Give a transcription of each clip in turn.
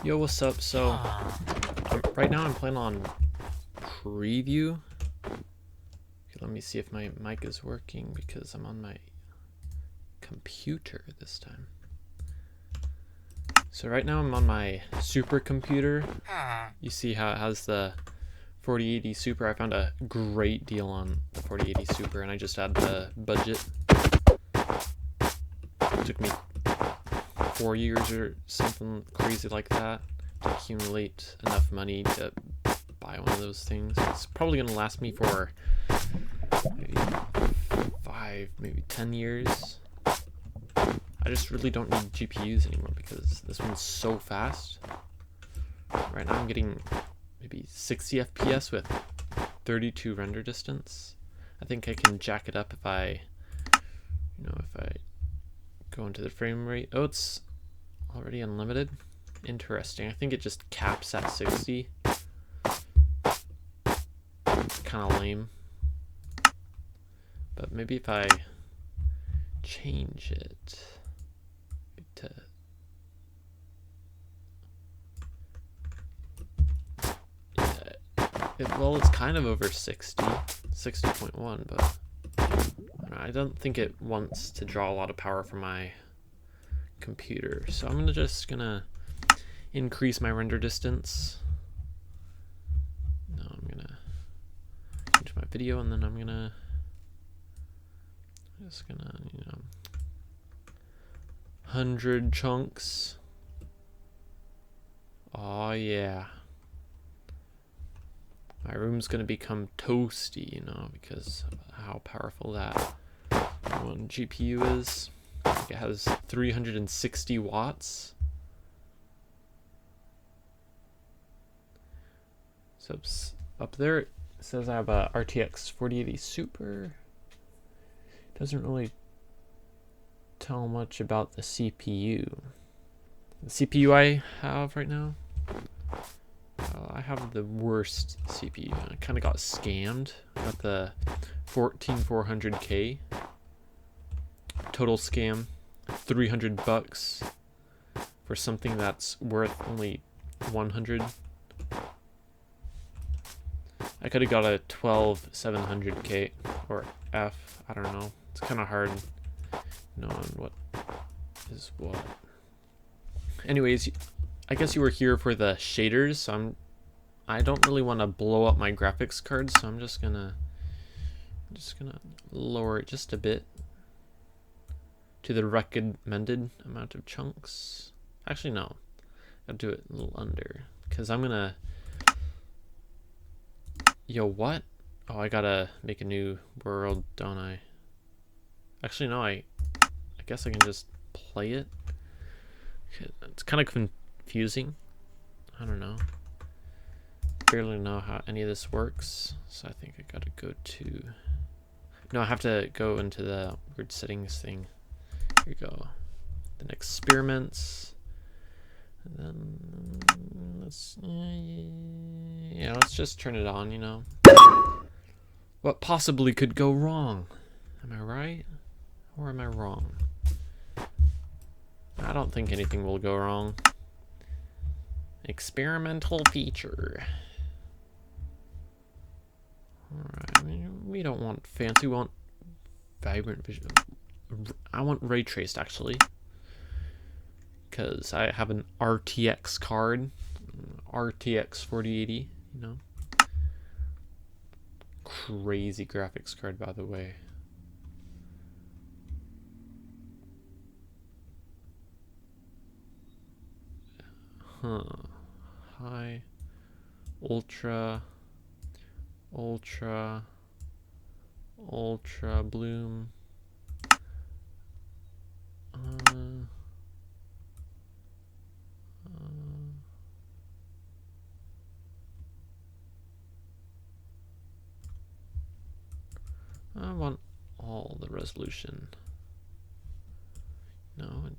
Yo, what's up? So, right now I'm playing on preview. Okay, let me see if my mic is working because I'm on my computer this time. So right now I'm on my supercomputer. You see how it has the 4080 Super. I found a great deal on the 4080 Super and I just had the budget. It took me 4 years or something crazy like that to accumulate enough money to buy one of those things. It's probably gonna last me for maybe 5, maybe 10 years. I just really don't need GPUs anymore because this one's so fast. Right now I'm getting maybe 60 FPS with 32 render distance. I think I can jack it up if I go into the frame rate. Oh, it's already unlimited. Interesting. I think it just caps at 60. Kind of lame. But maybe if I change it to well, it's kind of over 60.1, but I don't think it wants to draw a lot of power from my computer. So I'm just gonna increase my render distance. Now I'm gonna change my video, and then I'm just gonna 100 chunks. Oh yeah. My room's gonna become toasty, because of how powerful that one GPU is. I think it has 360 watts. So up there it says I have a RTX 4080 Super. Doesn't really tell much about the CPU. The CPU I have right now, I have the worst CPU. I kind of got scammed. Got the 14400K. Total scam. $300 for something that's worth only 100. I could have got a 12700K or F. I don't know. It's kind of hard knowing what is what. Anyways, I guess you were here for the shaders, so I don't really want to blow up my graphics card, so I'm just gonna lower it just a bit to the recommended amount of chunks. Actually, no, I'll do it a little under because I'm gonna. Yo, what? Oh, I gotta make a new world, don't I? Actually, no, I guess I can just play it. It's kind of confusing. I don't know. Barely know how any of this works, so I think I gotta go to. No, I have to go into the weird settings thing. Here we go. Then experiments. And then let's just turn it on. What possibly could go wrong? Am I right? Or am I wrong? I don't think anything will go wrong. Experimental feature. Alright, I mean, we don't want fancy, we want vibrant vision. I want ray traced, actually. Because I have an RTX card. RTX 4080, Crazy graphics card, by the way. High, ultra bloom. I want all the resolution. No.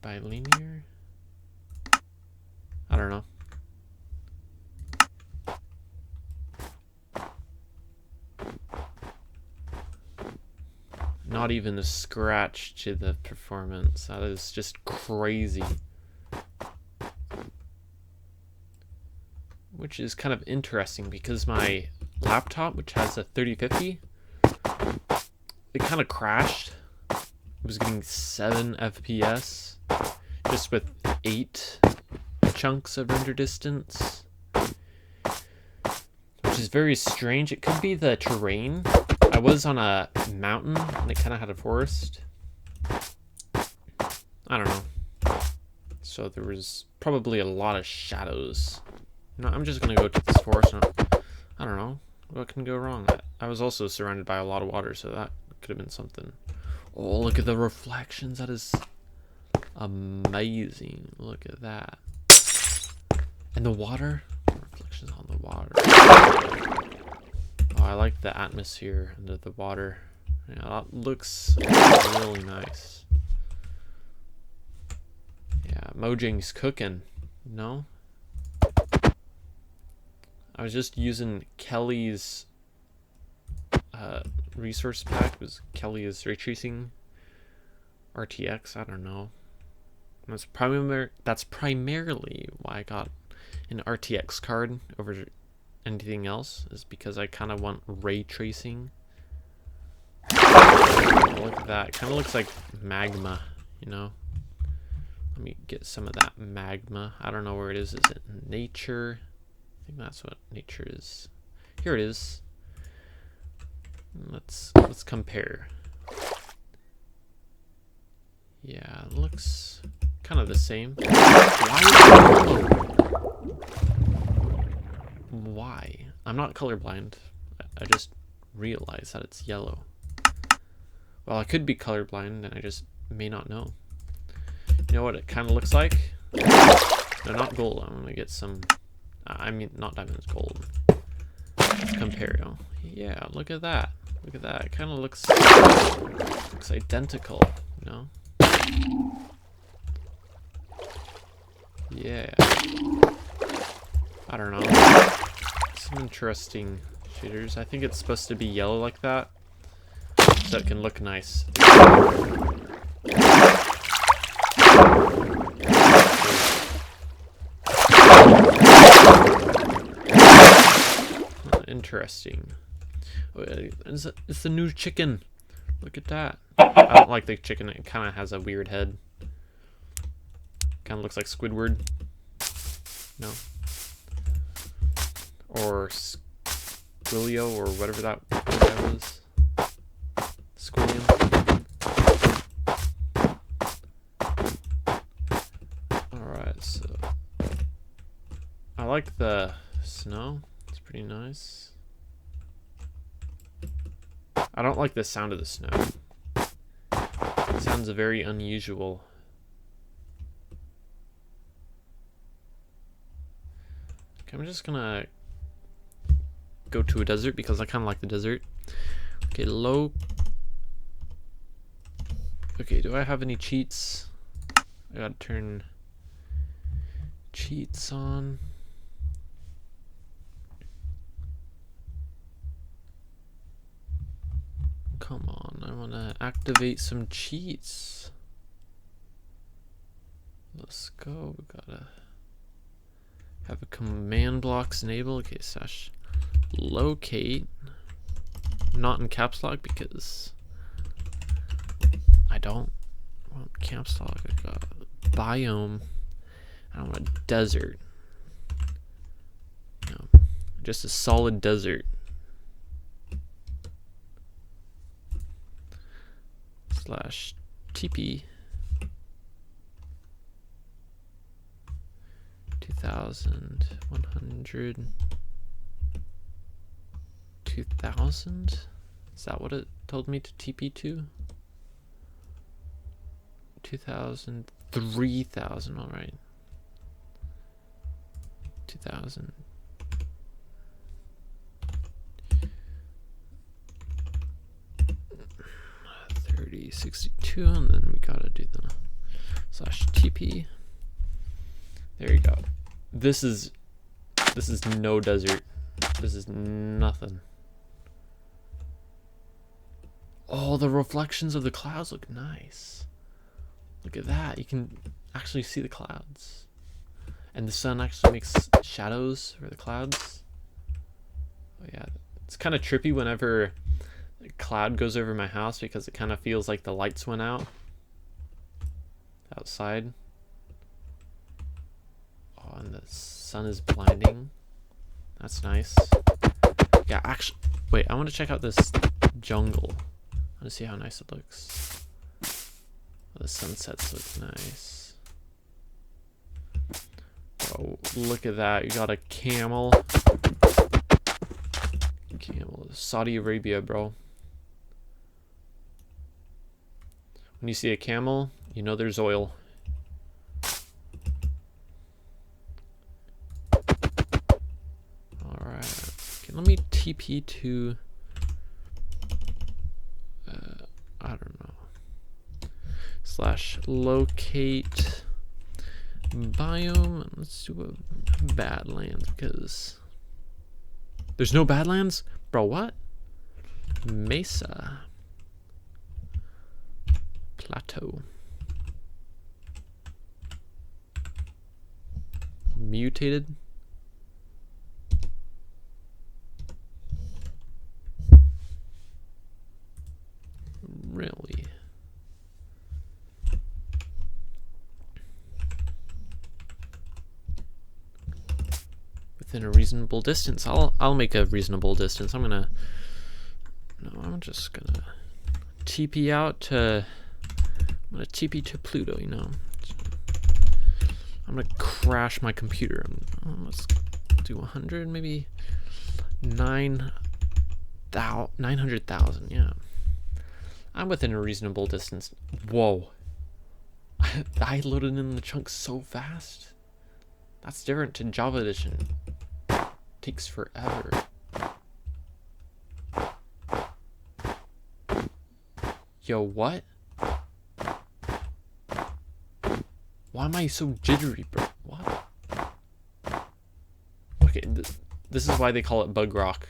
Bilinear? I don't know. not even a scratch to the performance. That is just crazy. Which is kind of interesting because my laptop, which has a 3050, it kind of crashed. It was getting 7 FPS just with 8 chunks of render distance, which is very strange. It could be the terrain. I was on a mountain and it kind of had a forest. I don't know. So there was probably a lot of shadows. No, I'm just gonna go to this forest. I don't know. What can go wrong? I was also surrounded by a lot of water, so that could have been something. Oh, look at the reflections. That is amazing. Look at that. And the water. Reflections on the water. Oh, I like the atmosphere under the water. Yeah, that looks really nice. Yeah, Mojang's cooking. No? I was just using Kelly's resource pack. It was Kelly's ray tracing RTX. I don't know. That's primarily why I got an RTX card over anything else, is because I kind of want ray tracing. Look at that. It kind of looks like magma, you know? Let me get some of that magma. I don't know where it is. Is it nature? I think that's what nature is. Here it is. Let's compare. Yeah, it looks kind of the same. Why? I'm not colorblind. I just realized that it's yellow. Well, I could be colorblind and I just may not know. You know what it kind of looks like? No, not gold. I'm gonna get some. I mean, not diamonds, gold. Let's compare. Oh, yeah, look at that. Look at that. It kind of looks identical, you know? Yeah. I don't know. Some interesting shaders. I think it's supposed to be yellow like that, so it can look nice. Interesting. It's the new chicken. Look at that. I don't like the chicken. It kind of has a weird head. Kind of looks like Squidward. No. Or Squillio, or whatever that was. Squilliam. Alright, so I like the snow. It's pretty nice. I don't like the sound of the snow. It sounds very unusual. Okay, I'm just gonna go to a desert because I kind of like the desert. Okay, low. Okay, do I have any cheats? I gotta turn cheats on. Come on, I want to activate some cheats. Let's go. We gotta have a command blocks enabled. Okay, slash locate. Not in caps lock because I don't want caps lock. I got biome. I don't want a desert. No, just a solid desert. Slash TP 2100 2000. Is that what it told me to TP to? 2000 3000. All right. 2000. 3062, and then we gotta do the slash TP. There you go. This is no desert. This is nothing. Oh, the reflections of the clouds look nice. Look at that. You can actually see the clouds. And the sun actually makes shadows for the clouds. Oh yeah, it's kind of trippy whenever a cloud goes over my house because it kind of feels like the lights went out outside. Oh, and the sun is blinding. That's nice. Yeah, actually, wait, I want to check out this jungle. I want to see how nice it looks. Oh, the sunsets look nice. Oh, look at that. You got a camel. Camel. Saudi Arabia, bro. When you see a camel, you know there's oil. Alright. Okay, let me TP to... I don't know. / locate biome. Let's do a Badlands because... There's no Badlands? Bro, what? Mesa. Plateau. Mutated. Really? Within a reasonable distance. I'll make a reasonable distance. I'm just gonna TP out to... I'm gonna TP to Pluto, you know. I'm gonna crash my computer. Let's do 100, maybe 900,000, yeah. I'm within a reasonable distance. Whoa. I loaded in the chunks so fast. That's different to Java Edition. Takes forever. Yo, what? Why am I so jittery, bro? What? Okay, this is why they call it bug rock.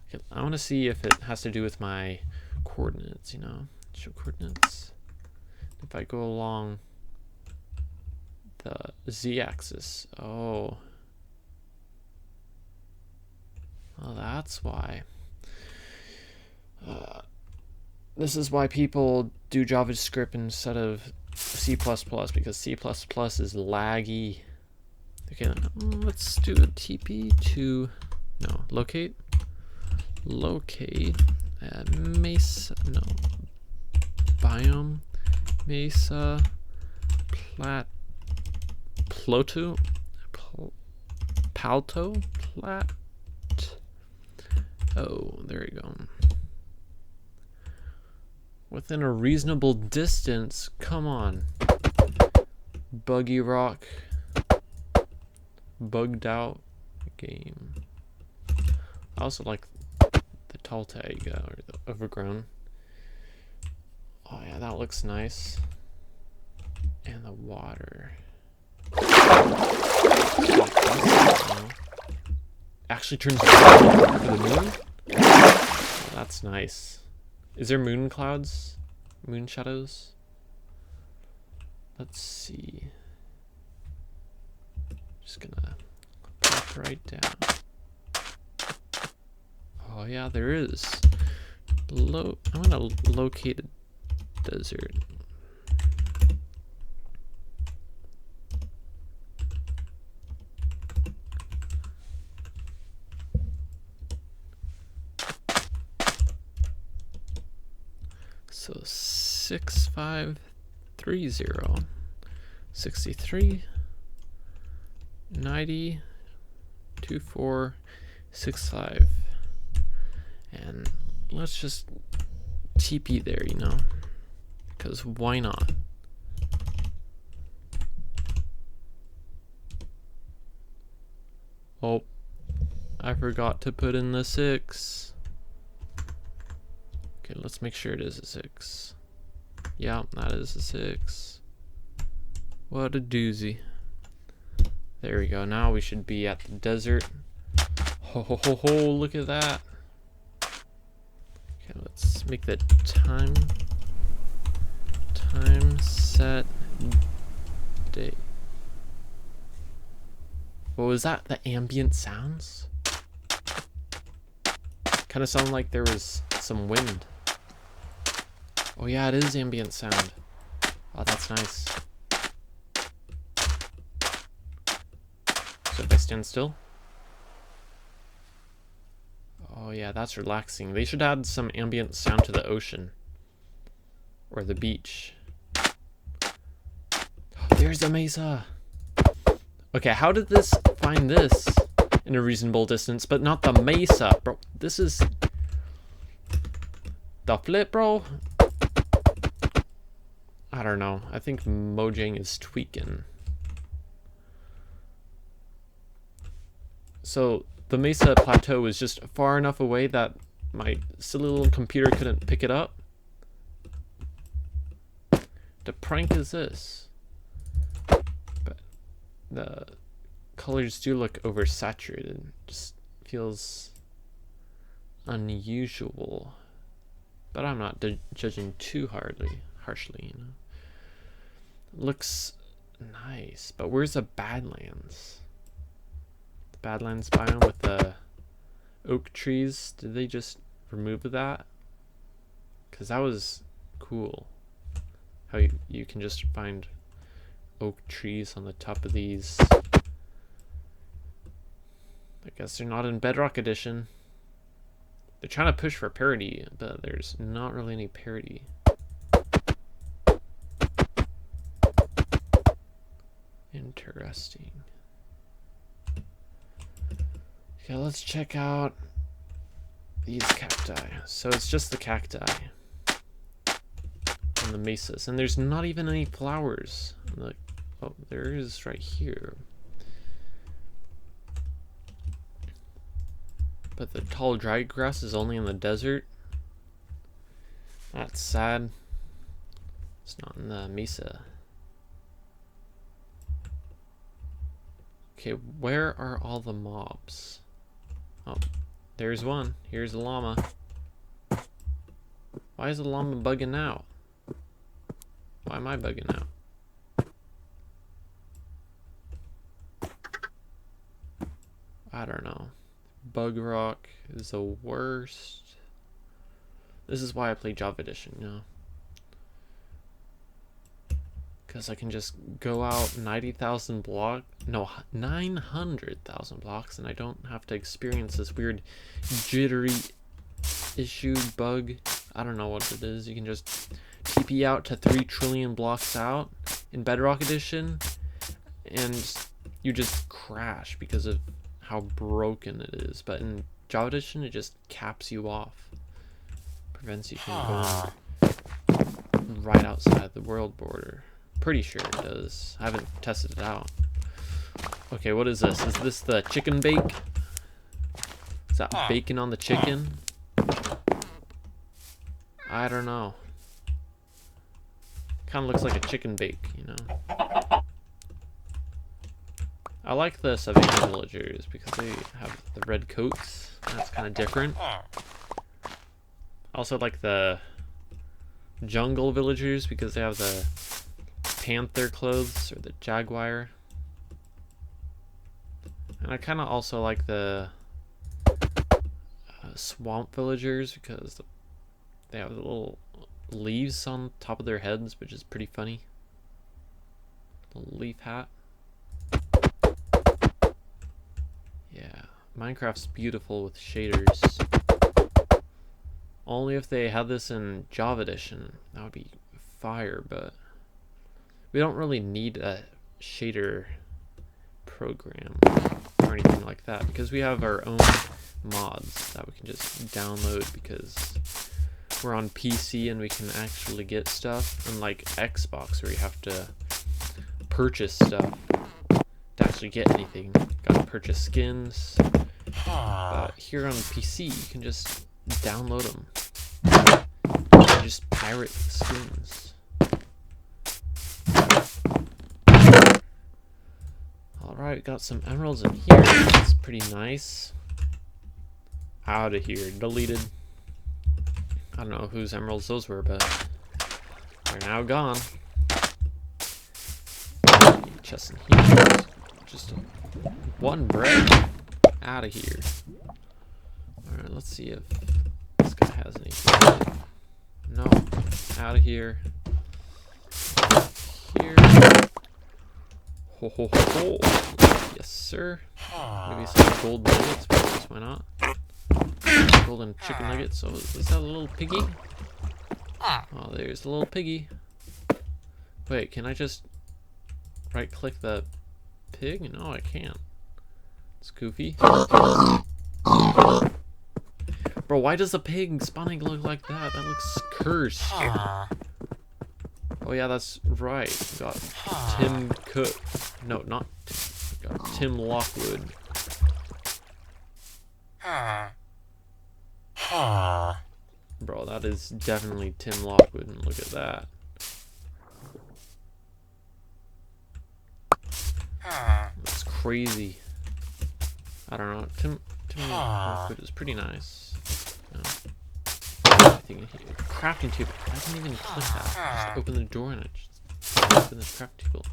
Okay, I want to see if it has to do with my coordinates, you know? Show coordinates. If I go along the z-axis, oh, that's why. This is why people do JavaScript instead of C++, because C++ is laggy. Okay, let's do a TP to, no, locate Mesa, no, biome, Mesa, Palto, oh, there you go. Within a reasonable distance, come on. Buggy rock. Bugged out game. I also like the tall tag or the overgrown. Oh yeah, that looks nice. And the water. Actually turns to the moon? Oh, that's nice. Is there moon clouds? Moon shadows? Let's see. Just gonna pop right down. Oh yeah, there is. I'm gonna locate a desert. So 6530 63 90 2465, and let's just TP there, you know, because why not? Oh, I forgot to put in the 6. Okay, let's make sure it is a 6. Yeah, that is a 6. What a doozy. There we go. Now we should be at the desert. Ho ho ho ho, look at that. Okay, let's let's make the time set date. What was that? The ambient sounds? Kind of sounded like there was some wind. Oh yeah, it is ambient sound. Oh, that's nice. So if I stand still. Oh yeah, that's relaxing. They should add some ambient sound to the ocean. Or the beach. There's the mesa. Okay, how did this find this in a reasonable distance, but not the mesa? Bro, this is... the flip, bro? I don't know. I think Mojang is tweaking. So the Mesa Plateau was just far enough away that my silly little computer couldn't pick it up. The prank is this. But the colors do look oversaturated. Just feels unusual. But I'm not judging too harshly, you know. Looks nice, but where's the Badlands? The Badlands biome with the oak trees. Did they just remove that? Because that was cool. How you can just find oak trees on the top of these. I guess they're not in Bedrock Edition. They're trying to push for parity, but there's not really any parity. Interesting. Okay, let's check out these cacti. So it's just the cacti on the mesas, and there's not even any flowers. Like, oh, there is right here. But the tall dry grass is only in the desert. That's sad. It's not in the mesa. Okay, where are all the mobs? Oh, there's one. Here's the llama. Why is the llama bugging out? Why am I bugging out? I don't know. Bug rock is the worst. This is why I play Java Edition, you know. Because I can just go out 90,000 blocks, no, 900,000 blocks, and I don't have to experience this weird jittery issue bug. I don't know what it is. You can just TP out to 3 trillion blocks out in Bedrock Edition, and you just crash because of how broken it is. But in Java Edition, it just caps you off, prevents you from going right outside the world border. Pretty sure it does. I haven't tested it out. Okay, what is this? Is this the chicken bake? Is that bacon on the chicken? I don't know. Kind of looks like a chicken bake, you know. I like the Savannah villagers because they have the red coats. That's kind of different. I also like the jungle villagers because they have the panther clothes or the jaguar. And I kind of also like the swamp villagers because they have the little leaves on top of their heads, which is pretty funny. Little leaf hat. Yeah, Minecraft's beautiful with shaders. Only if they had this in Java Edition, that would be fire, but we don't really need a shader program or anything like that because we have our own mods that we can just download because we're on PC and we can actually get stuff, unlike Xbox where you have to purchase stuff to actually get anything. Gotta purchase skins. But here on PC you can just download them. You can just pirate the skins. Alright, got some emeralds in here. That's pretty nice. Out of here. Deleted. I I don't know whose emeralds those were, but they're now gone. Chest in here. Just one bread. Out of here. Alright, let's see if this guy has anything. No. Out of here. Here. Ho ho ho ho. Yes, sir. Maybe some gold nuggets, because why not? Golden chicken nuggets. So is that a little piggy? Oh, there's a little piggy. Wait, can I just right click the pig? No, I can't. It's goofy. Bro, why does the pig spawning look like that? That looks cursed. Oh yeah, that's right. We got Tim Cook. No, not Tim. We got Tim Lockwood. Bro, that is definitely Tim Lockwood, and look at that. That's crazy. I don't know. Tim Lockwood is pretty nice. Anything in here? Crafting table. I didn't even click that. Just open the door and I just open the crafting table.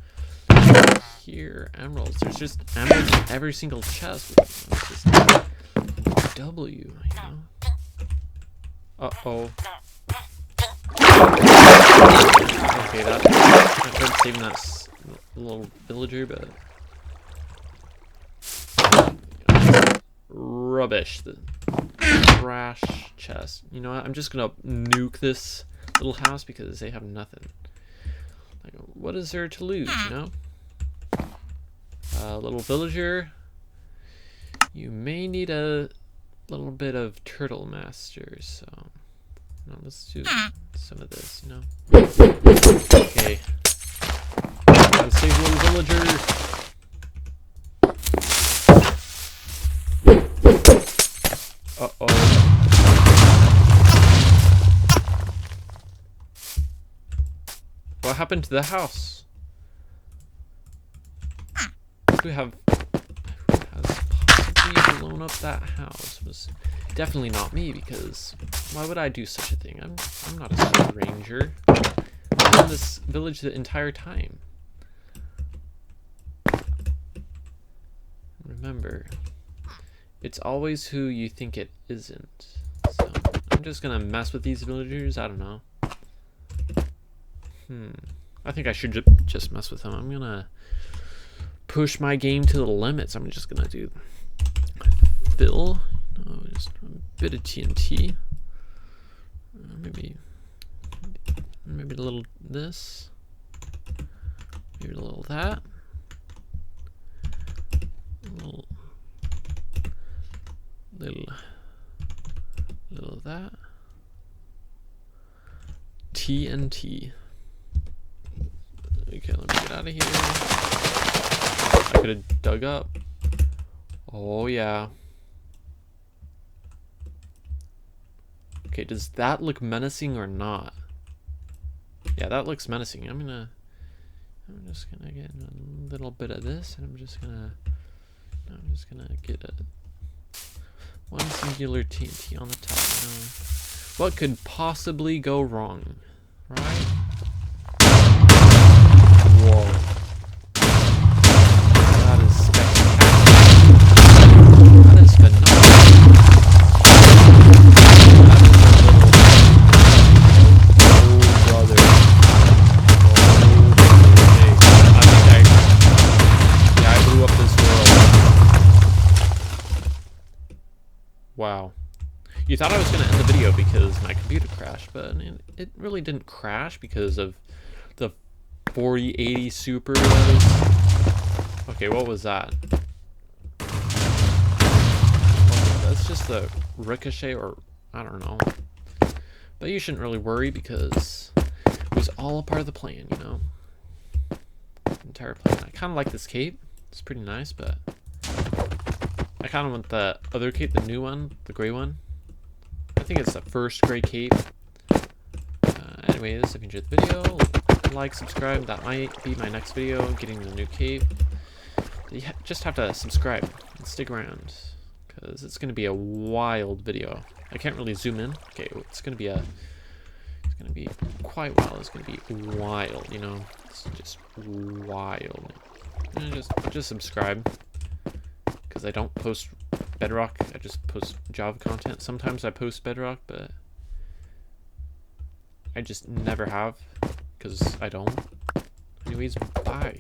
Here, emeralds. There's just emeralds in every single chest. It's just W, you know? Uh-oh. Okay, I tried saving that little villager, but rubbish. The trash chest. You know what? I'm just gonna nuke this little house because they have nothing. Like, what is there to lose? You know, little villager. You may need a little bit of turtle master, so no, let's do some of this. You know. Okay. Gotta save little villager. Uh-oh. What happened to the house? Who has possibly blown up that house? It was definitely not me, because why would I do such a thing? I'm not a stranger. I've been in this village the entire time. Remember, it's always who you think it isn't. So I'm just gonna mess with these villagers. I don't know. I think I should just mess with them. I'm gonna push my game to the limits. I'm just gonna do fill. No, just a bit of TNT. Maybe a little this. Maybe a little that. Little of that. TNT. Okay, let me get out of here. I could have dug up. Oh yeah. Okay, does that look menacing or not? Yeah, that looks menacing. I'm just gonna get a little bit of this, and I'm just gonna get one singular TNT on the top. What could possibly go wrong, right? Whoa. That is spectacular. That is phenomenal. Oh, brother. I blew up this world. Wow. You thought I was going to end the video because my computer crashed, but it really didn't crash because of the 4080 Super. Okay, what was that? That's just the ricochet, or I don't know. But you shouldn't really worry because it was all a part of the plan, you know? Entire plan. I kind of like this cape. It's pretty nice, but I kind of want the other cape, the new one, the gray one. I think it's the first gray cape. Anyways, if you enjoyed the video, like, subscribe. That might be my next video, getting the new cape. You just have to subscribe and stick around. because it's gonna be a wild video. I can't really zoom in. Okay, it's gonna be quite wild. It's gonna be wild, you know. It's just wild. Just subscribe, because I don't post Bedrock. I just post Java content. Sometimes I post Bedrock, but I just never have, because I don't. Anyways, bye.